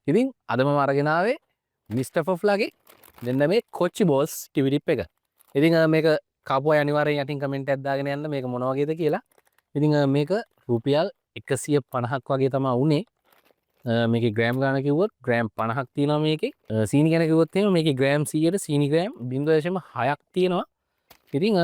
ඉතින් අද මම අරගෙන ආවේ මිස්ටර් ෆොෆ්ලාගේ මෙන්න මේ කොච්චි බෝල්ස් ටිවි ටිප් එක. ඉතින් මේක කාපු අය අනිවාර්යෙන් යටින් කමෙන්ට් එකක් දාගෙන යන්න මේක මොන වගේද කියලා. ඉතින් මේක රුපියල් 150ක් වගේ තමයි උනේ. මේකේ ග්‍රෑම් ගාන කිව්වොත් ග්‍රෑම් 50ක් තියෙනවා මේකේ. සීනි ගැන කිව්වොත් එහෙම මේකේ ග්‍රෑම් 100ට සීනි ග්‍රෑම් 0.6ක් තියෙනවා. ඉතින්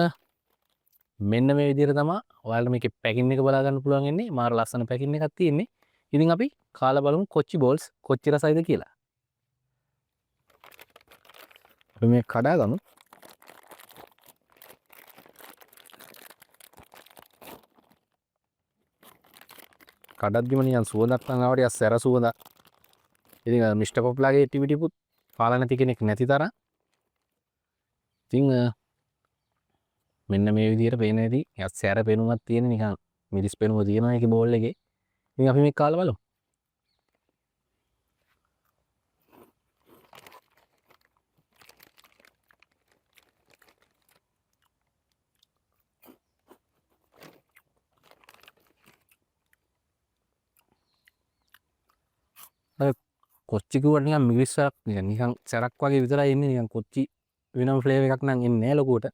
මෙන්න මේ විදිහට තමයි ඔයාලට මේකේ පැකින් එක බලා ගන්න පුළුවන් වෙන්නේ. මාර ලස්සන පැකින් එකක් තියෙන්නේ. ඉතින් අපි කාලා බලමු කොච්චි බෝල්ස් කොච්චි රසයිද කියලා. අපි මේ කඩා ගමු. කඩද්දිම නිකන් සුවඳක් නම් ආවට සැර සුවඳක්. ඉතින් මිස්ටර් පොප්ලාගේ ටිවි ටිපුත් කාලා නැති කෙනෙක් නැති තරම්. ඉතින් මෙන්න මේ විදිහට පේන ඇති. සැර පෙනුමක් තියෙන නිකන් මිරිස් පෙනුම තියෙනවා ඒකේ බෝල් එකේ. ඉතින් අපි මේක කාලා බලමු. කොච්චි කිව්වට නිකන් මිරිස්සක් නිකන් සැරක් වගේ විතරයි එන්නේ. නිකන් කොච්චි වෙනම ෆ්ලේවර් එකක් නම් එන්නේ නැහැ ලොකුවට.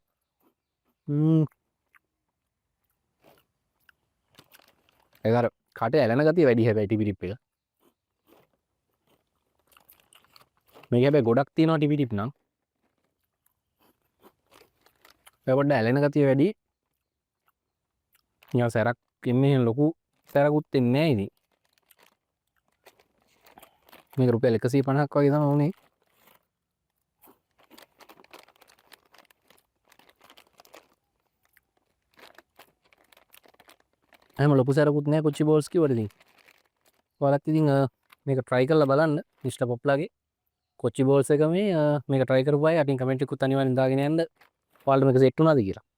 ඒක අර කට ඇලෙන ගතිය වැඩි හැබැයි ටිපි ටිප් එක. මේක හැබැයි ගොඩක් තියෙනවා ටිපි ටිප් නම්. ඒක පොඩ්ඩ ඇලෙන ගතිය වැඩි. නිකන් සැරක් එන්නේ ලොකු සැරකුත් එන්නේ නැහැ ඉතින්. මේක රුපියල් 150ක් වගේ තමයි උනේ. එහෙම ලොකු සැරකුත් නැහැ කොච්චි බෝල්ස් කිව්වට ඉතින්. ඔයාලත් ඉතින් මේක try කරලා බලන්න මිස්ටර් පොප්ලාගේ කොච්චි බෝල්ස් එක මේක try කරපු අය යටින් කමෙන්ට් එකකුත් අනිවාර්යෙන් දාගෙන යන්න. ඔයාලට මේක සෙට් වුණාද කියලා.